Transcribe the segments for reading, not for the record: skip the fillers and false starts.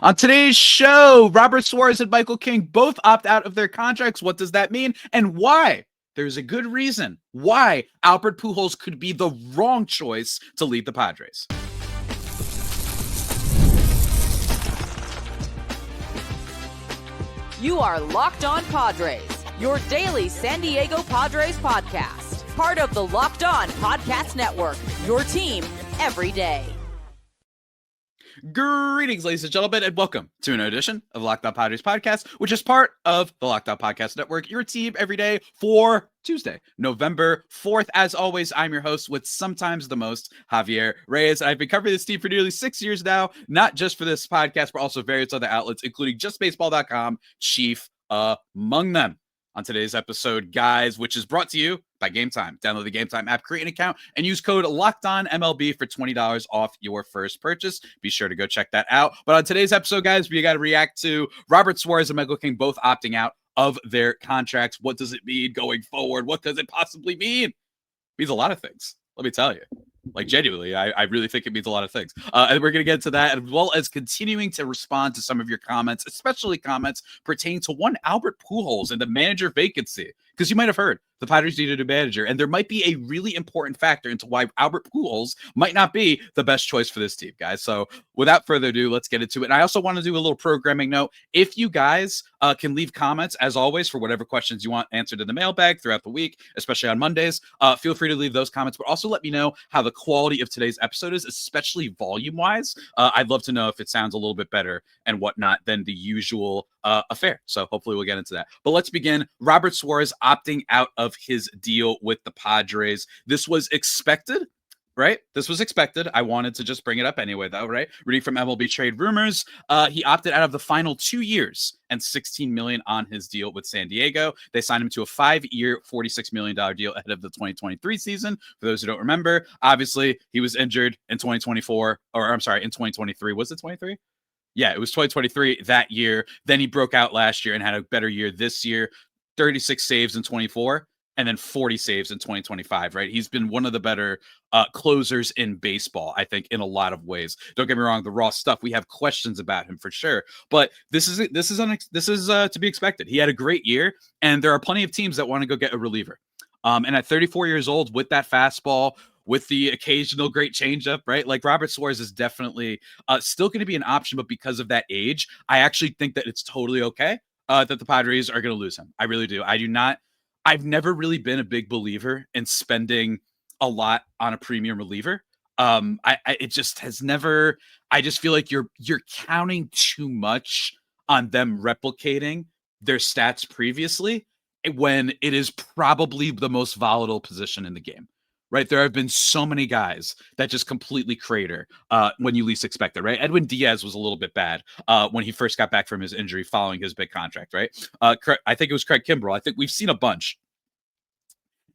On today's show, Robert Suarez and Michael King both opt out of their contracts. What does that mean and why? There's a good reason why Albert Pujols could be the wrong choice to lead the Padres. You are Locked On Padres, your daily San Diego Padres podcast. Part of the Locked On Podcast Network, your team every day. Greetings, ladies and gentlemen, and welcome to an edition of Locked On Padres podcast, which is part of the Locked On Podcast Network, your team every day for Tuesday, November 4th. As always, I'm your host with sometimes the most, Javier Reyes. I've been covering this team for nearly 6 years now, not just for this podcast, but also various other outlets, including justbaseball.com, chief among them. On today's episode, guys, which is brought to you by Game Time. Download the Game Time app, create an account, and use code LOCKEDONMLB for $20 off your first purchase. Be sure to go check that out. But on today's episode, guys, we got to react to Robert Suarez and Michael King both opting out of their contracts. What does it mean going forward? What does it possibly mean? It means a lot of things. Let me tell you. Like, genuinely, I really think it means a lot of things. And we're going to get to that, as well as continuing to respond to some of your comments, especially comments pertaining to one Albert Pujols and the manager vacancy. Because you might have heard the Padres needed a manager, and there might be a really important factor into why Albert Pujols might not be the best choice for this team, guys. So without further ado, let's get into it. And I also want to do a little programming note. If you guys can leave comments, as always, for whatever questions you want answered in the mailbag throughout the week, especially on Mondays, feel free to leave those comments, but also let me know how the quality of today's episode is, especially volume-wise. I'd love to know if it sounds a little bit better and whatnot than the usual affair. So hopefully we'll get into that. But let's begin. Robert Suarez opting out of his deal with the Padres. This was expected, right? This was expected. I wanted to just bring it up anyway, though, right? Reading from MLB Trade Rumors, he opted out of the final 2 years and $16 million on his deal with San Diego. They signed him to a 5-year, $46 million deal ahead of the 2023 season. For those who don't remember, obviously, he was injured in 2024, or I'm sorry, in 2023. Was it 23? Yeah, it was 2023 that year. Then he broke out last year and had a better year this year. 36 saves in 24 and then 40 saves in 2025, right? He's been one of the better closers in baseball, I think, in a lot of ways. Don't get me wrong, the raw stuff, we have questions about him for sure, but this is to be expected. He had a great year, and there are plenty of teams that want to go get a reliever. And at 34 years old, with that fastball, with the occasional great changeup, right? Like, Robert Suarez is definitely still going to be an option, but because of that age, I actually think that it's totally okay that the Padres are going to lose him. I really do. I've never really been a big believer in spending a lot on a premium reliever. It just has never, I just feel like you're counting too much on them replicating their stats previously when it is probably the most volatile position in the game. Right, there have been so many guys that just completely crater when you least expect it, right? Edwin Diaz was a little bit bad when he first got back from his injury following his big contract, right? I think it was Craig Kimbrell. I think we've seen a bunch.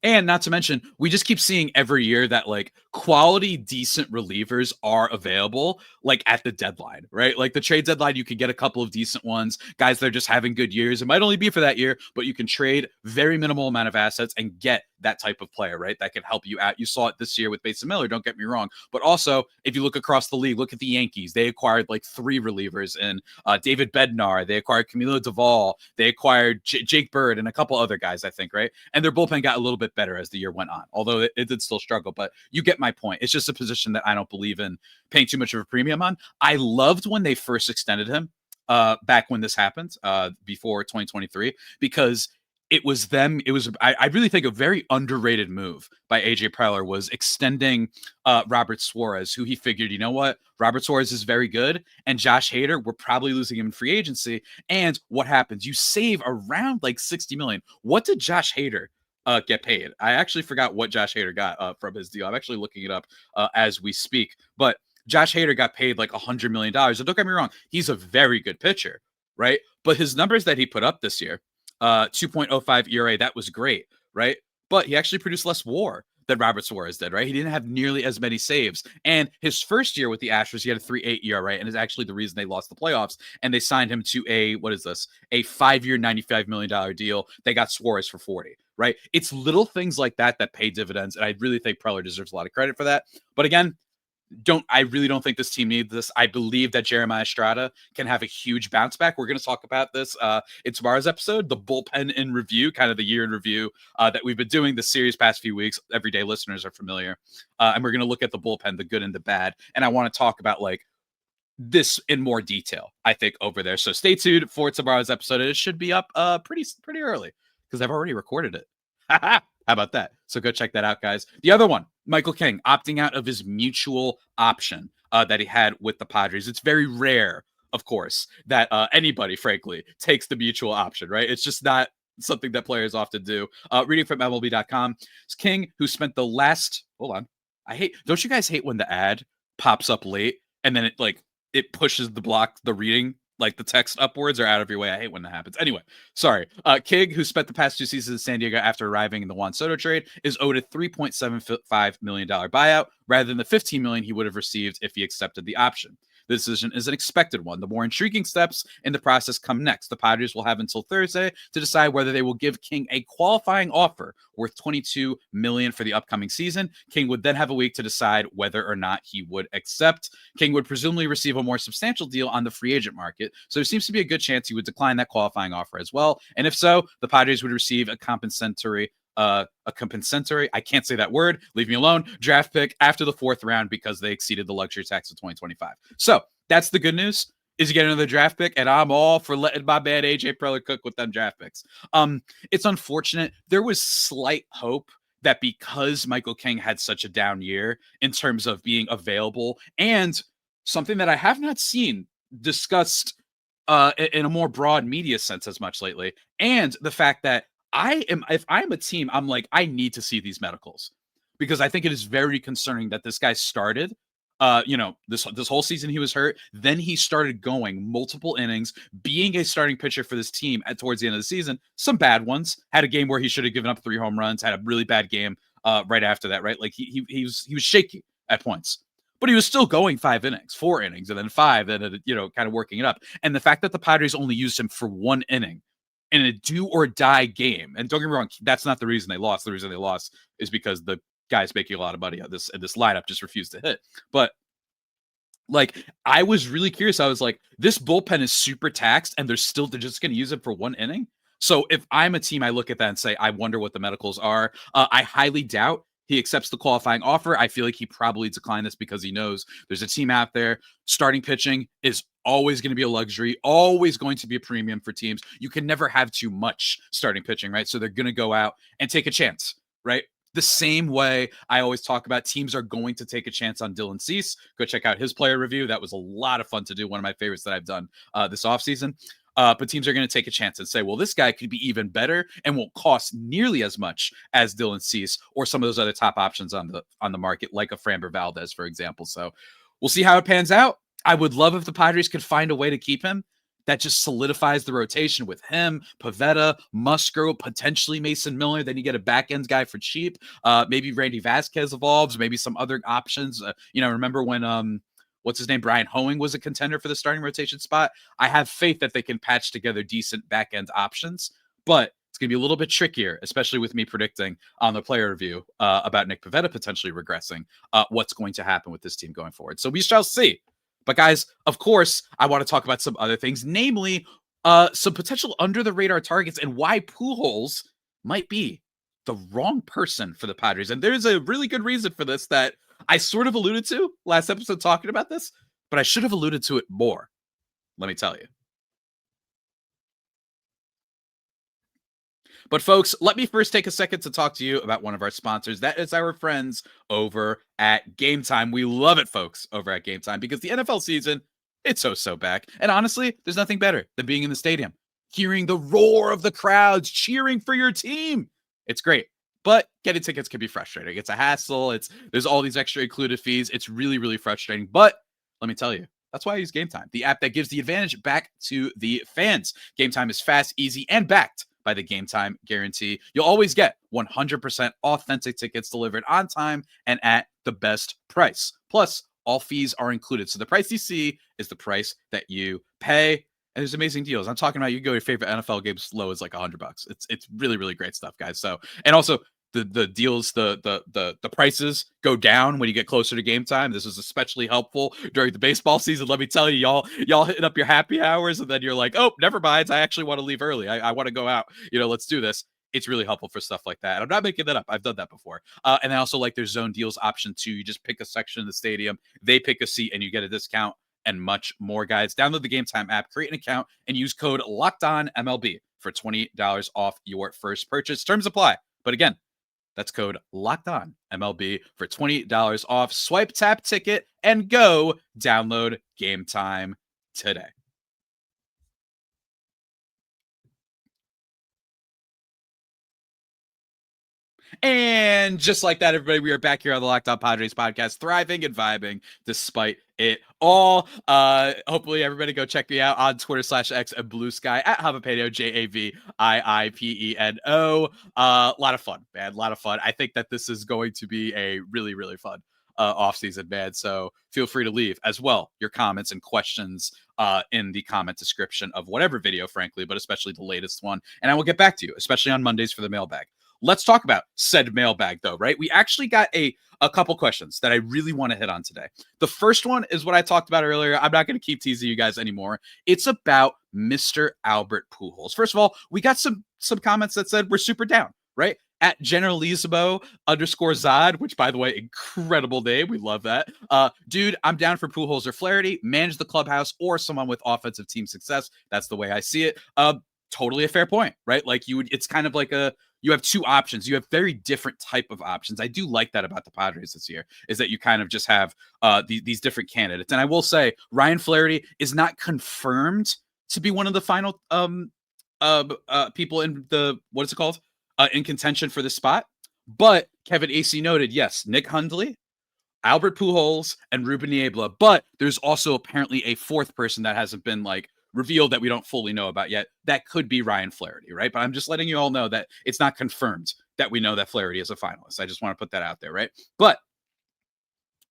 And not to mention, we just keep seeing every year that, like, quality, decent relievers are available, like, at the deadline, right? Like, the trade deadline, you can get a couple of decent ones. Guys that are just having good years. It might only be for that year, but you can trade very minimal amount of assets and get that type of player, right? That can help you out. You saw it this year with Mason Miller, don't get me wrong. But also, if you look across the league, look at the Yankees. They acquired like 3 relievers in David Bednar. They acquired Camilo Duvall. They acquired Jake Bird and a couple other guys, I think, right? And their bullpen got a little bit better as the year went on, although it did still struggle. But you get my point. It's just a position that I don't believe in paying too much of a premium on. I loved when they first extended him back when this happened before 2023, because I really think a very underrated move by AJ Preller was extending Robert Suarez, who he figured, you know what? Robert Suarez is very good, and Josh Hader, we're probably losing him in free agency. And what happens? You save around like $60 million. What did Josh Hader get paid? I actually forgot what Josh Hader got from his deal. I'm actually looking it up as we speak. But Josh Hader got paid like $100 million. So don't get me wrong, he's a very good pitcher, right? But his numbers that he put up this year, 2.05 ERA, that was great, right? But he actually produced less WAR than Robert Suarez did, right? He didn't have nearly as many saves. And his first year with the Astros, he had a 3.8 ERA, and is actually the reason they lost the playoffs. And they signed him to a 5-year, $95 million deal. They got Suarez for 40, right? It's little things like that that pay dividends, and I really think Preller deserves a lot of credit for that. But again, I really don't think this team needs this. I believe that Jeremiah Estrada can have a huge bounce back. We're going to talk about this in tomorrow's episode, the bullpen in review, kind of the year in review that we've been doing this series past few weeks. Everyday listeners are familiar. And we're going to look at the bullpen, the good and the bad. And I want to talk about like this in more detail, I think, over there. So stay tuned for tomorrow's episode. It should be up pretty early because I've already recorded it. How about that? So go check that out, guys. The other one, Michael King opting out of his mutual option that he had with the Padres. It's very rare, of course, that anybody, frankly, takes the mutual option, right? It's just not something that players often do. Reading from MLB.com, it's King, who spent the last, hold on. Don't you guys hate when the ad pops up late and then it pushes the reading, like the text upwards or out of your way? I hate when that happens. Anyway, sorry. King, who spent the past 2 seasons in San Diego after arriving in the Juan Soto trade, is owed a $3.75 million buyout rather than the $15 million he would have received if he accepted the option. The decision is an expected one. The more intriguing steps in the process come next. The Padres will have until Thursday to decide whether they will give King a qualifying offer worth $22 million for the upcoming season. King would then have a week to decide whether or not he would accept. King would presumably receive a more substantial deal on the free agent market, so there seems to be a good chance he would decline that qualifying offer as well. And if so, the Padres would receive a compensatory, I can't say that word, leave me alone, draft pick after the 4th round because they exceeded the luxury tax of 2025. So that's the good news, is you get another draft pick, and I'm all for letting my man AJ Preller cook with them draft picks. It's unfortunate. There was slight hope that because Michael King had such a down year in terms of being available, and something that I have not seen discussed in a more broad media sense as much lately, and the fact that if I'm a team, I'm like, I need to see these medicals because I think it is very concerning that this guy started, this whole season he was hurt. Then he started going multiple innings, being a starting pitcher for this team towards the end of the season. Some bad ones. Had a game where he should have given up 3 home runs. Had a really bad game right after that. Right, like he was shaky at points. But he was still going 5 innings, 4 innings, and then 5, and kind of working it up. And the fact that the Padres only used him for 1 inning in a do or die game, and don't get me wrong, that's not the reason they lost. The reason they lost is because the guys making a lot of money on this lineup just refused to hit. But like, I was really curious. I was like, this bullpen is super taxed, and they're just going to use it for 1 inning. So if I'm a team, I look at that and say, I wonder what the medicals are. I highly doubt he accepts the qualifying offer. I feel like he probably declined this because he knows there's a team out there. Starting pitching is always going to be a luxury, always going to be a premium for teams. You can never have too much starting pitching, right? So they're going to go out and take a chance, right? The same way I always talk about, teams are going to take a chance on Dylan Cease. Go check out his player review. That was a lot of fun to do. One of my favorites that I've done this offseason. But teams are going to take a chance and say, well, this guy could be even better and won't cost nearly as much as Dylan Cease or some of those other top options on the market, like a Framber Valdez, for example. So we'll see how it pans out. I would love if the Padres could find a way to keep him. That just solidifies the rotation with him, Pivetta, Musgrove, potentially Mason Miller. Then you get a back-end guy for cheap. Maybe Randy Vasquez evolves, maybe some other options. Remember when what's his name? Brian Hoeing was a contender for the starting rotation spot. I have faith that they can patch together decent back-end options, but it's going to be a little bit trickier, especially with me predicting on the player review about Nick Pivetta potentially regressing, what's going to happen with this team going forward. So we shall see. But guys, of course, I want to talk about some other things, namely some potential under-the-radar targets and why Pujols might be the wrong person for the Padres. And there's a really good reason for this that I sort of alluded to last episode talking about this, but I should have alluded to it more. Let me tell you. But folks, let me first take a second to talk to you about one of our sponsors. That is our friends over at Game Time. We love it, folks, over at Game Time because the NFL season, it's so back. And honestly, there's nothing better than being in the stadium, hearing the roar of the crowds cheering for your team. It's great. But getting tickets can be frustrating. It's a hassle. There's all these extra included fees. It's really, really frustrating. But let me tell you, that's why I use Game Time, the app that gives the advantage back to the fans. Game Time is fast, easy, and backed by the Game Time guarantee. You'll always get 100% authentic tickets delivered on time and at the best price. Plus, all fees are included. So the price you see is the price that you pay. And there's amazing deals. I'm talking about you can go to your favorite NFL game as low as like $100. It's really, really great stuff, guys. So, and also the deals, the prices go down when you get closer to game time. This is especially helpful during the baseball season. Let me tell you, y'all hitting up your happy hours, and then you're like, oh, never mind. I actually want to leave early. I want to go out. Let's do this. It's really helpful for stuff like that. And I'm not making that up. I've done that before. And I also like their zone deals option too. You just pick a section of the stadium, they pick a seat, and you get a discount and much more, guys. Download the Game Time app, create an account, and use code LOCKEDONMLB for $20 off your first purchase. Terms apply. But again, that's code LOCKEDONMLB for $20 off. Swipe, tap, ticket, and go download Game Time today. And just like that, everybody, we are back here on the Locked On Padres podcast, thriving and vibing despite it all. Hopefully, everybody go check me out on Twitter/X and Blue Sky at Javipeno, JAVIIPENO. A lot of fun, man. A lot of fun. I think that this is going to be a really, really fun offseason, man. So feel free to leave as well your comments and questions in the comment description of whatever video, frankly, but especially the latest one. And I will get back to you, especially on Mondays for the mailbag. Let's talk about said mailbag, though, right? We actually got a couple questions that I really want to hit on today. The first one is what I talked about earlier. I'm not going to keep teasing you guys anymore. It's about Mr. Albert Pujols. First of all, we got some comments that said we're super down, right? At Generalissimo _Zod, which, by the way, incredible name. We love that. Dude, I'm down for Pujols or Flaherty, manage the clubhouse, or someone with offensive team success. That's the way I see it. Totally a fair point, right? Like it's kind of like you have two options. You have very different type of options. I do like that about the Padres this year, is that you kind of just have these different candidates. And I will say Ryan Flaherty is not confirmed to be one of the final people in the, what is it called? In contention for the spot. But Kevin AC noted, yes, Nick Hundley, Albert Pujols, and Ruben Niebla. But there's also apparently a fourth person that hasn't been revealed that we don't fully know about yet. That could be Ryan Flaherty, right? But I'm just letting you all know that it's not confirmed that we know that Flaherty is a finalist. I just want to put that out there, right? But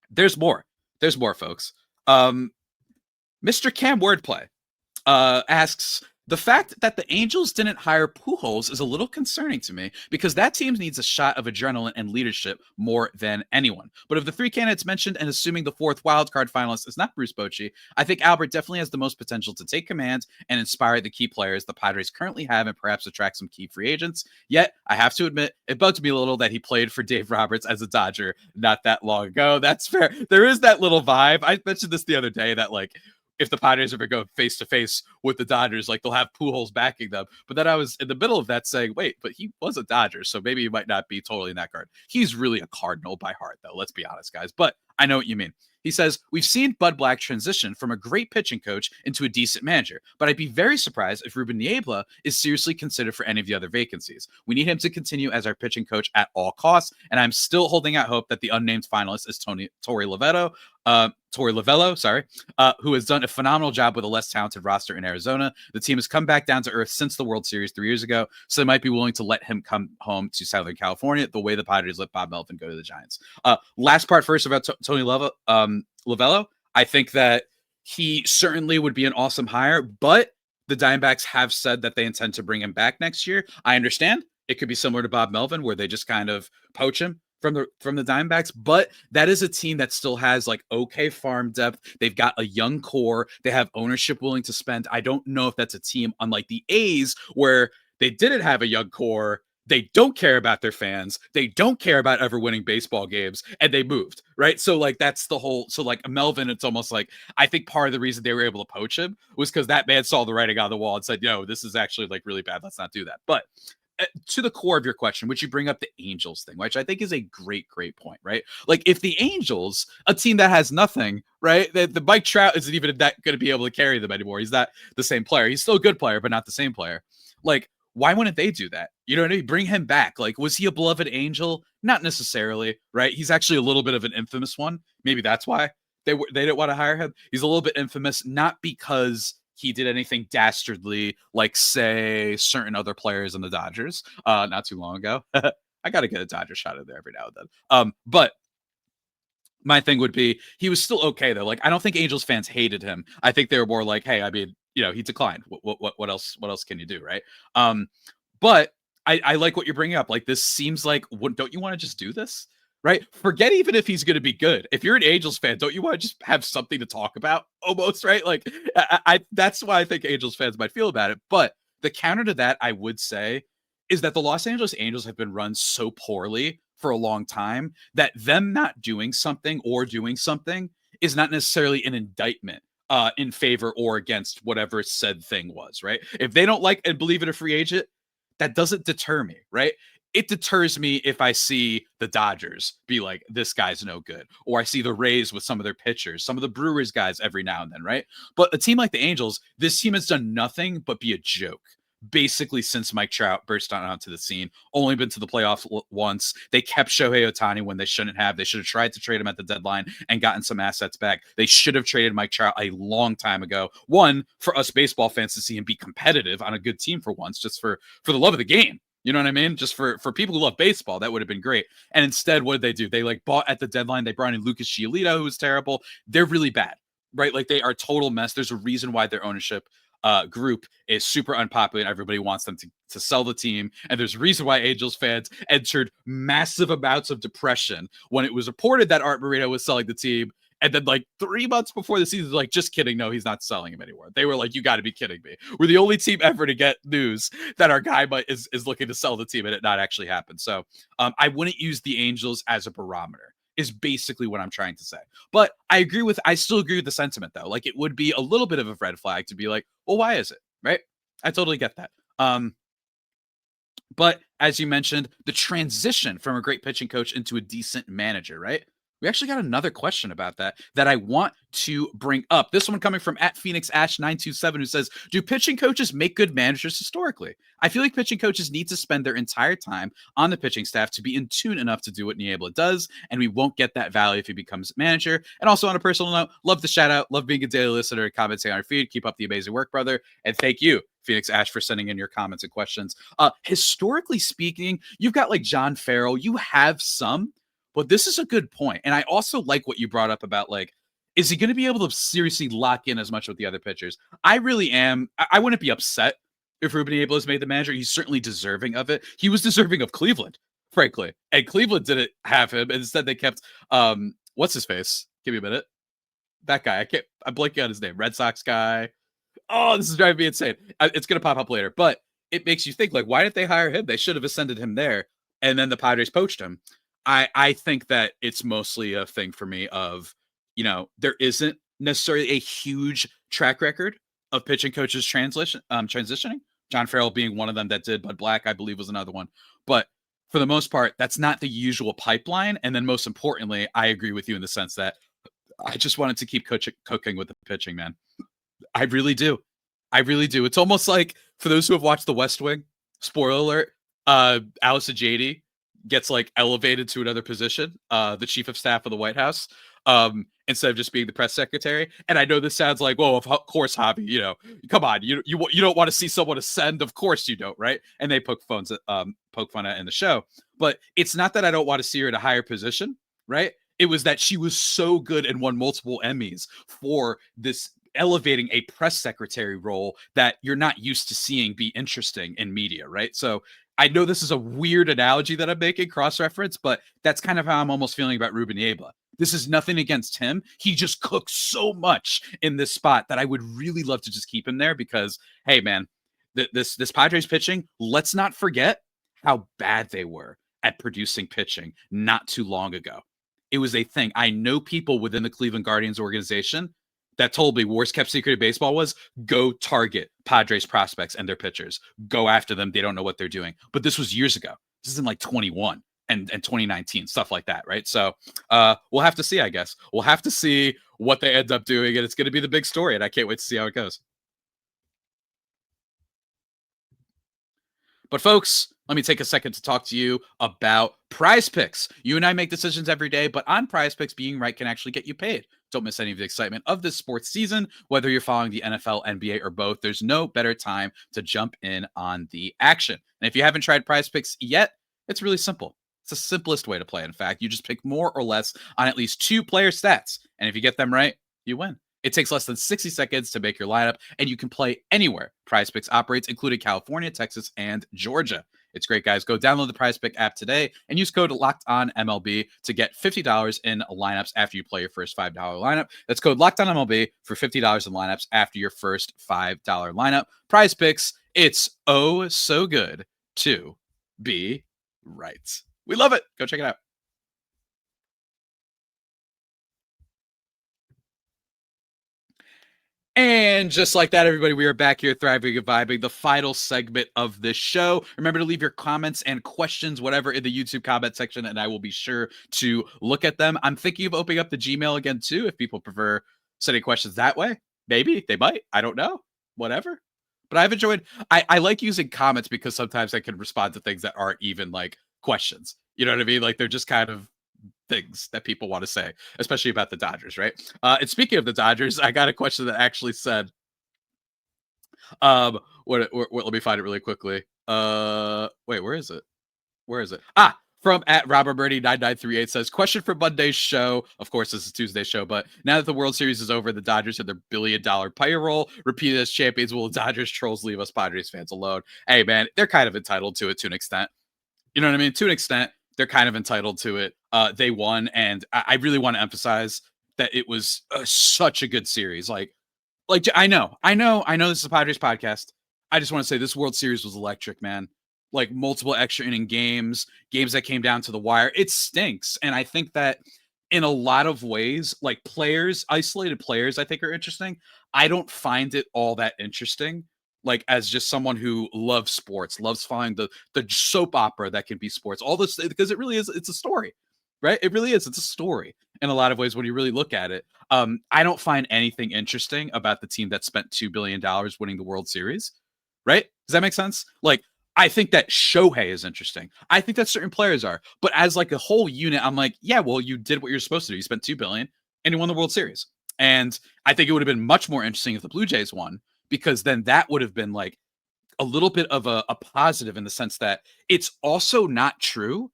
there's more. There's more, folks. Mr. Cam Wordplay asks, the fact that the Angels didn't hire Pujols is a little concerning to me because that team needs a shot of adrenaline and leadership more than anyone. But of the three candidates mentioned, and assuming the fourth wildcard finalist is not Bruce Bochy, I think Albert definitely has the most potential to take command and inspire the key players the Padres currently have and perhaps attract some key free agents. Yet, I have to admit, it bugs me a little that he played for Dave Roberts as a Dodger not that long ago. That's fair. There is that little vibe. I mentioned this the other day that if the Padres ever go face to face with the Dodgers, they'll have Pujols backing them. But then I was in the middle of that saying, wait, but he was a Dodger, so maybe he might not be totally in that card. He's really a Cardinal by heart, though. Let's be honest, guys. But I know what you mean. He says, we've seen Bud Black transition from a great pitching coach into a decent manager, but I'd be very surprised if Ruben Niebla is seriously considered for any of the other vacancies. We need him to continue as our pitching coach at all costs, and I'm still holding out hope that the unnamed finalist is Torey Lovullo, who has done a phenomenal job with a less talented roster in Arizona. The team has come back down to earth since the World Series 3 years ago, so they might be willing to let him come home to Southern California the way the Padres let Bob Melvin go to the Giants. Last part first about Tony Lovullo. I think that he certainly would be an awesome hire, but the Diamondbacks have said that they intend to bring him back next year. I understand it could be similar to Bob Melvin, where they just kind of poach him from the Diamondbacks, but that is a team that still has okay farm depth. They've got a young core. They have ownership willing to spend. I don't know if that's a team unlike the A's, where they didn't have a young core. They don't care about their fans. They don't care about ever winning baseball games, and they moved, right? So that's the whole. So Melvin, it's almost I think part of the reason they were able to poach him was because that man saw the writing on the wall and said, "Yo, this is actually really bad. Let's not do that." But to the core of your question, which you bring up the Angels thing, which I think is a great point, right? If the Angels, a team that has nothing, right? The Mike Trout isn't even that going to be able to carry them anymore. He's not the same player. He's still a good player, but not the same player. Why wouldn't they do that? You know what I mean? Bring him back. Was he a beloved Angel? Not necessarily, right? He's actually a little bit of an infamous one. Maybe that's why they didn't want to hire him. He's a little bit infamous, not because he did anything dastardly say certain other players in the Dodgers not too long ago. I got to get a Dodger shot in there every now and then. But my thing would be he was still okay, though. I don't think Angels fans hated him. I think they were more hey, I mean, he declined. What else can you do, right? But I like what you're bringing up. Like, this seems like, don't you want to just do this? Right? Forget even if he's going to be good. If you're an Angels fan, don't you want to just have something to talk about almost, right? Like, that's why I think Angels fans might feel about it. But the counter to that, I would say, is that the Los Angeles Angels have been run so poorly for a long time that them not doing something or doing something is not necessarily an indictment in favor or against whatever said thing was, right? If they don't like and believe in a free agent, that doesn't deter me, right? It deters me if I see the Dodgers be like, this guy's no good. Or I see the Rays with some of their pitchers, some of the Brewers guys every now and then, right? But a team like the Angels, this team has done nothing but be a joke. Basically, since Mike Trout burst onto the scene, only been to the playoffs once. They kept Shohei Ohtani when they shouldn't have. They should have tried to trade him at the deadline and gotten some assets back. They should have traded Mike Trout a long time ago. One, for us baseball fans to see him be competitive on a good team for once, just for the love of the game. You know what I mean? Just for people who love baseball, that would have been great. And instead, what did they do? They like bought at the deadline. They brought in Lucas Giolito, who was terrible. They're really bad, right? Like, they are a total mess. There's a reason why their ownership group is super unpopular and everybody wants them to sell the team. And there's a reason why Angels fans entered massive amounts of depression when it was reported that Art Moreno was selling the team. And then, like, 3 months before the season, like, just kidding. No, he's not selling him anymore. They were like, you got to be kidding me. We're the only team ever to get news that our guy is looking to sell the team and it not actually happened. So I wouldn't use the Angels as a barometer, is basically what I'm trying to say. But I still agree with the sentiment, though. Like, it would be a little bit of a red flag to be like, well, why is it? Right? I totally get that. But as you mentioned, the transition from a great pitching coach into a decent manager, right? We actually got another question about that I want to bring up. This one coming from @PhoenixAsh927, who says, do pitching coaches make good managers historically? I feel like pitching coaches need to spend their entire time on the pitching staff to be in tune enough to do what Niebla does, and we won't get that value if he becomes manager. And also, on a personal note, love the shout out, love being a daily listener and commenting on our feed. Keep up the amazing work, brother. And thank you, Phoenix Ash, for sending in your comments and questions. Historically speaking, you've got like John Farrell, you have some. But this is a good point. And I also like what you brought up about, like, is he going to be able to seriously lock in as much with the other pitchers? I really am. I wouldn't be upset if Ruben Niebla is made the manager. He's certainly deserving of it. He was deserving of Cleveland, frankly. And Cleveland didn't have him. Instead, they kept, what's his face? Give me a minute. That guy. I'm blanking on his name. Red Sox guy. Oh, this is driving me insane. It's going to pop up later. But it makes you think, like, why didn't they hire him? They should have ascended him there. And then the Padres poached him. I think that it's mostly a thing for me of, there isn't necessarily a huge track record of pitching coaches transitioning. John Farrell being one of them that did. Bud Black, I believe, was another one. But for the most part, that's not the usual pipeline. And then most importantly, I agree with you in the sense that I just wanted to keep cooking with the pitching, man. I really do. It's almost like, for those who have watched The West Wing, spoiler alert, Allison Janney gets like elevated to another position, the chief of staff of the White House, instead of just being the press secretary. And I know this sounds like, well, of course, Javi, come on, you don't want to see someone ascend. Of course you don't, right? And they poke fun at in the show. But it's not that I don't want to see her in a higher position, right? It was that she was so good and won multiple Emmys for this elevating a press secretary role that you're not used to seeing be interesting in media, right? So I know this is a weird analogy that I'm making, cross-reference, but that's kind of how I'm almost feeling about Ruben Niebla. This is nothing against him. He just cooks so much in this spot that I would really love to just keep him there because, hey, man, this Padres pitching, let's not forget how bad they were at producing pitching not too long ago. It was a thing. I know people within the Cleveland Guardians organization that told me worst kept secret of baseball was go target Padres prospects and their pitchers. Go after them. They don't know what they're doing. But this was years ago. This is in like 21 and 2019, stuff like that, right? So we'll have to see, I guess. We'll have to see what they end up doing, and it's going to be the big story, and I can't wait to see how it goes. But folks, let me take a second to talk to you about Prize Picks. You and I make decisions every day, but on Prize Picks, being right can actually get you paid. Don't miss any of the excitement of this sports season. Whether you're following the NFL, NBA, or both, there's no better time to jump in on the action. And if you haven't tried Prize Picks yet, it's really simple. It's the simplest way to play. In fact, you just pick more or less on at least 2 player stats. And if you get them right, you win. It takes less than 60 seconds to make your lineup, and you can play anywhere Prize Picks operates, including California, Texas, and Georgia. It's great, guys. Go download the Prize Pick app today and use code LOCKEDONMLB to get $50 in lineups after you play your first $5 lineup. That's code LOCKEDONMLB for $50 in lineups after your first $5 lineup. Prize Picks, it's oh so good to be right. We love it. Go check it out. And just like that, everybody, we are back here thriving and vibing, the final segment of this show. Remember to leave your comments and questions, whatever, in the YouTube comment section, and I will be sure to look at them. I'm thinking of opening up the Gmail again, too, if people prefer sending questions that way. Maybe they might. I don't know. Whatever. But I've enjoyed, I like using comments because sometimes I can respond to things that aren't even like questions. You know what I mean? Like they're just kind of things that people want to say, especially about the Dodgers, right? And speaking of the Dodgers, I got a question that actually said, what let me find it really quickly. Wait, where is it? Where is it? From at Robert Birdie 9938 says, question for Monday's show. Of course, this is Tuesday's show, but now that the World Series is over, the Dodgers have their $1 billion payroll. Repeated as champions, will the Dodgers trolls leave us Padres fans alone? Hey, man, they're kind of entitled to it to an extent. You know what I mean? To an extent, they're kind of entitled to it. They won, and I really want to emphasize that it was such a good series. Like I know this is a Padres podcast. I just want to say this World Series was electric, man. Like multiple extra inning games that came down to the wire. It stinks, and I think that in a lot of ways, like isolated players, I think are interesting. I don't find it all that interesting. Like as just someone who loves sports, loves following the soap opera that can be sports, all this, because it really is, it's a story, right? It really is. It's a story in a lot of ways when you really look at it. I don't find anything interesting about the team that spent $2 billion winning the World Series, right? Does that make sense? Like, I think that Shohei is interesting. I think that certain players are, but as like a whole unit, I'm like, yeah, well, you did what you're supposed to do. You spent $2 billion and you won the World Series. And I think it would have been much more interesting if the Blue Jays won, because then that would have been like a little bit of a positive in the sense that it's also not true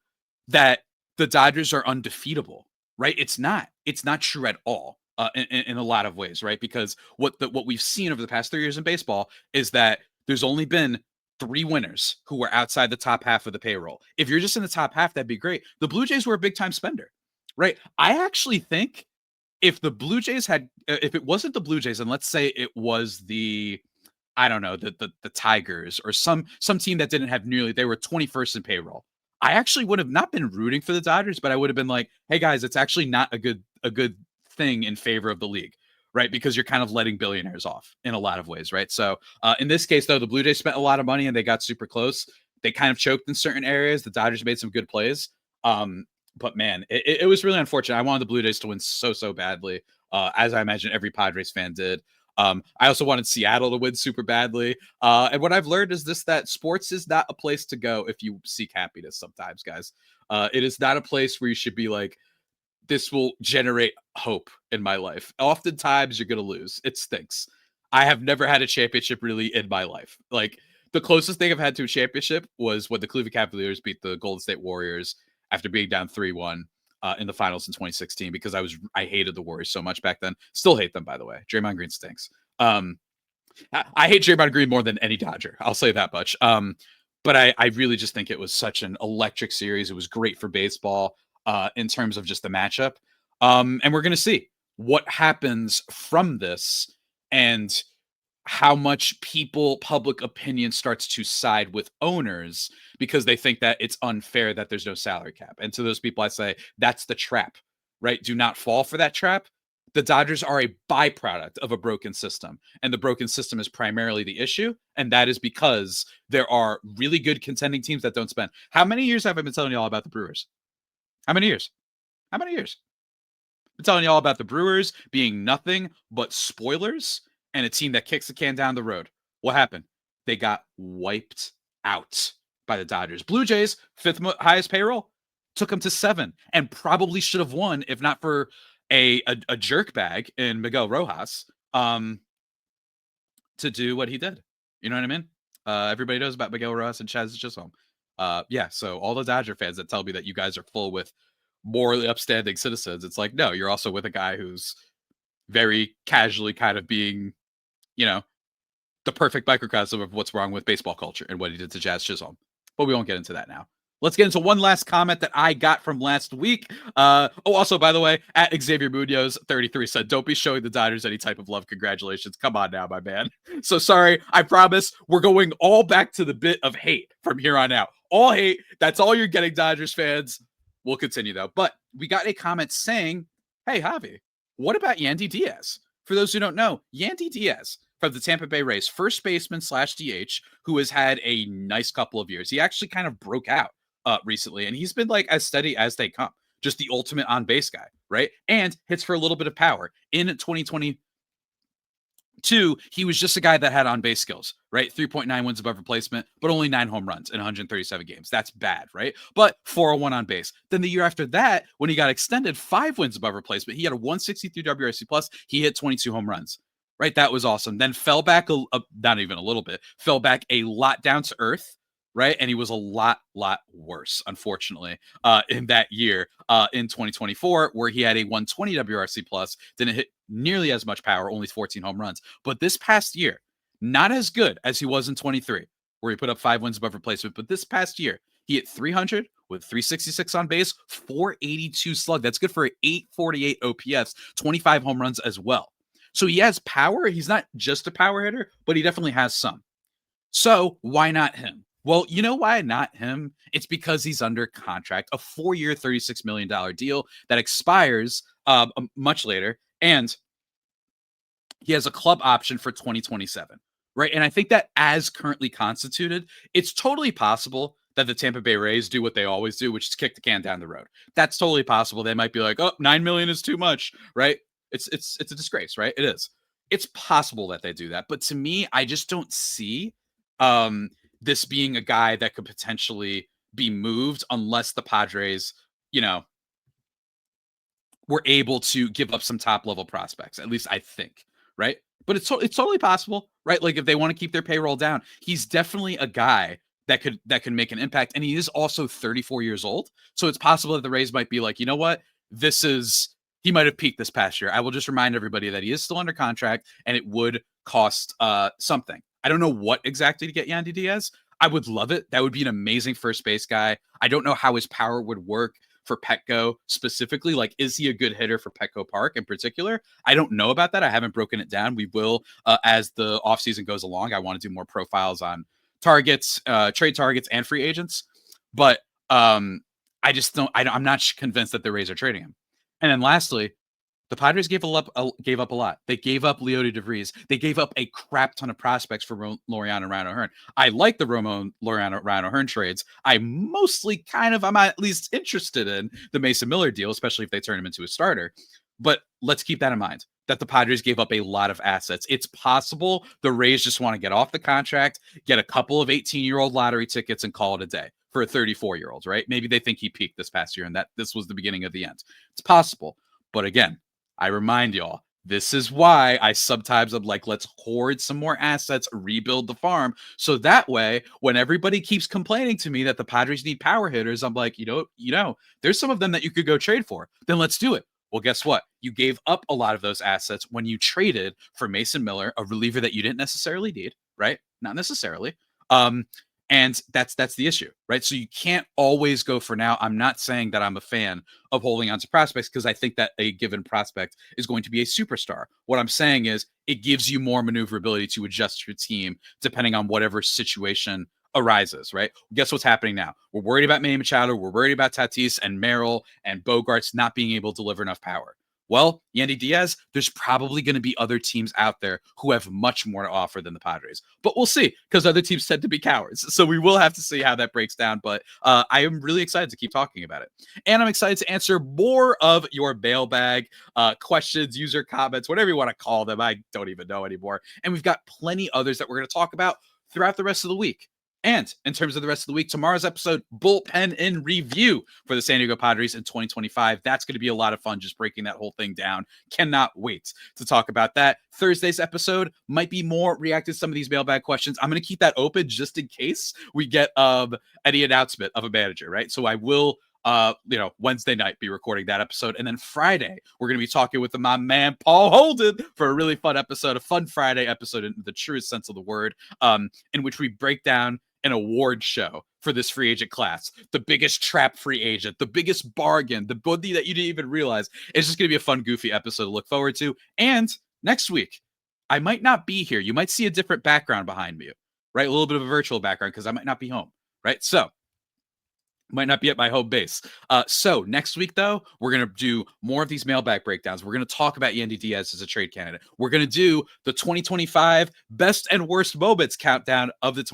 that the Dodgers are undefeatable, right? It's not true at all in a lot of ways, right? Because what we've seen over the past 3 years in baseball is that there's only been 3 winners who were outside the top half of the payroll. If you're just in the top half, that'd be great. The Blue Jays were a big time spender, right? I actually think if the Blue Jays had, if it wasn't the Blue Jays, and let's say it was the, I don't know, the Tigers or some team that didn't have nearly, they were 21st in payroll. I actually would have not been rooting for the Dodgers, but I would have been like, hey guys, it's actually not a good thing in favor of the league, right? Because you're kind of letting billionaires off in a lot of ways, right? So in this case, though, the Blue Jays spent a lot of money and they got super close. They kind of choked in certain areas. The Dodgers made some good plays. But man, it was really unfortunate. I wanted the Blue Jays to win so badly, as I imagine every Padres fan did. I also wanted Seattle to win super badly. And what I've learned is that sports is not a place to go if you seek happiness sometimes, guys. It is not a place where you should be like, this will generate hope in my life. Oftentimes you're going to lose. It stinks. I have never had a championship really in my life. Like the closest thing I've had to a championship was when the Cleveland Cavaliers beat the Golden State Warriors after being down 3-1 in the finals in 2016, because I hated the Warriors so much back then. Still hate them, by the way. Draymond Green stinks. I hate Draymond Green more than any Dodger. I'll say that much. But I really just think it was such an electric series. It was great for baseball in terms of just the matchup. And we're going to see what happens from this and how much public opinion starts to side with owners because they think that it's unfair that there's no salary cap. And to those people, I say, that's the trap, right? Do not fall for that trap. The Dodgers are a byproduct of a broken system, and the broken system is primarily the issue. And that is because there are really good contending teams that don't spend. How many years have I been telling you all about the Brewers? How many years? I've been telling you all about the Brewers being nothing but spoilers and a team that kicks the can down the road. What happened? They got wiped out by the Dodgers. Blue Jays, 5th highest payroll, took them to 7 and probably should have won if not for a jerk bag in Miguel Rojas to do what he did. You know what I mean? Everybody knows about Miguel Rojas and Chaz Chisholm. Yeah, so all the Dodger fans that tell me that you guys are full with morally upstanding citizens, it's like, no, you're also with a guy who's very casually kind of being, the perfect microcosm of what's wrong with baseball culture and what he did to Jazz Chisholm. but we won't get into that now. Let's get into one last comment that I got from last week. Also, by the way, at Xavier Munoz 33 said, "Don't be showing the Dodgers any type of love. Congratulations." Come on now, my man. So sorry. I promise we're going all back to the bit of hate from here on out. All hate. That's all you're getting, Dodgers fans. We'll continue, though. But we got a comment saying, "Hey, Javi, what about Yandy Diaz?" For those who don't know, Yandy Diaz from the Tampa Bay Rays, first baseman / DH, who has had a nice couple of years. He actually kind of broke out recently, and he's been like as steady as they come. Just the ultimate on base guy, right? And hits for a little bit of power. In 2022, he was just a guy that had on base skills, right? 3.9 wins above replacement, but only 9 home runs in 137 games. That's bad, right? But 401 on base. Then the year after that, when he got extended, 5 wins above replacement. He had a 163 WRC plus. He hit 22 home runs. Right, that was awesome. Then fell back not even a little bit, fell back a lot down to earth. Right, and he was a lot worse, unfortunately, in that year in 2024, where he had a 120 WRC plus, didn't hit nearly as much power, only 14 home runs. But this past year, not as good as he was in 23, where he put up 5 wins above replacement. But this past year, he hit 300 with 366 on base, 482 slug. That's good for an 848 OPS, 25 home runs as well. So he has power. He's not just a power hitter, but he definitely has some. So why not him? Well, you know why not him? It's because he's under contract, a 4-year, $36 million deal that expires much later. And he has a club option for 2027, right? And I think that as currently constituted, it's totally possible that the Tampa Bay Rays do what they always do, which is kick the can down the road. That's totally possible. They might be like, oh, $9 million is too much, right? It's a disgrace, right? It is. It's possible that they do that. But to me, I just don't see this being a guy that could potentially be moved unless the Padres, were able to give up some top level prospects. At least I think, right? But it's totally possible, right? Like if they want to keep their payroll down, he's definitely a guy that could make an impact. And he is also 34 years old. So it's possible that the Rays might be like, you know what? He might have peaked this past year. I will just remind everybody that he is still under contract and it would cost something. I don't know what exactly to get Yandy Diaz. I would love it. That would be an amazing first base guy. I don't know how his power would work for Petco specifically. Like, is he a good hitter for Petco Park in particular? I don't know about that. I haven't broken it down. We will as the offseason goes along. I want to do more profiles on targets, trade targets, and free agents. But I just don't. I'm not convinced that the Rays are trading him. And then lastly, the Padres gave up a lot. They gave up Leody DeVries. They gave up a crap ton of prospects for Laureano and Ryan O'Hearn. I like the Laureano Ryan O'Hearn trades. I'm at least interested in the Mason Miller deal, especially if they turn him into a starter. But let's keep that in mind, that the Padres gave up a lot of assets. It's possible the Rays just want to get off the contract, get a couple of 18-year-old lottery tickets, and call it a day for a 34-year-old, right? Maybe they think he peaked this past year and that this was the beginning of the end. It's possible. But again, I remind y'all, this is why I sometimes am like, let's hoard some more assets, rebuild the farm. So that way, when everybody keeps complaining to me that the Padres need power hitters, I'm like, there's some of them that you could go trade for. Then let's do it. Well, guess what? You gave up a lot of those assets when you traded for Mason Miller, a reliever that you didn't necessarily need, right? Not necessarily. And that's the issue, right? So you can't always go for now. I'm not saying that I'm a fan of holding on to prospects because I think that a given prospect is going to be a superstar. What I'm saying is it gives you more maneuverability to adjust your team depending on whatever situation arises, right? Guess what's happening now? We're worried about Manny Machado. We're worried about Tatis and Merrill and Bogarts not being able to deliver enough power. Well, Yandy Diaz, there's probably going to be other teams out there who have much more to offer than the Padres. But we'll see, because other teams tend to be cowards. So we will have to see how that breaks down. But I am really excited to keep talking about it. And I'm excited to answer more of your mailbag questions, user comments, whatever you want to call them. I don't even know anymore. And we've got plenty others that we're going to talk about throughout the rest of the week. And in terms of the rest of the week, tomorrow's episode, bullpen in review for the San Diego Padres in 2025. That's going to be a lot of fun, just breaking that whole thing down. Cannot wait to talk about that. Thursday's episode might be more reacting to some of these mailbag questions. I'm going to keep that open just in case we get any announcement of a manager, right? So I will, Wednesday night be recording that episode. And then Friday, we're going to be talking with my man, Paul Holden, for a really fun episode, a fun Friday episode in the truest sense of the word, in which we break down an award show for this free agent class. The biggest trap free agent, the biggest bargain, the body that you didn't even realize. It's just going to be a fun, goofy episode to look forward to. And next week, I might not be here. You might see a different background behind me, right? A little bit of a virtual background because I might not be home, right? So might not be at my home base. So next week, though, we're going to do more of these mailbag breakdowns. We're going to talk about Yandy Diaz as a trade candidate. We're going to do the 2025 best and worst moments countdown of the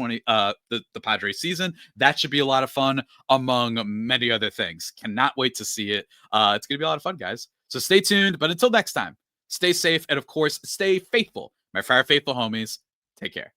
Padres season. That should be a lot of fun, among many other things. Cannot wait to see it. It's going to be a lot of fun, guys. So stay tuned. But until next time, stay safe. And of course, stay faithful. My Fire Faithful homies, take care.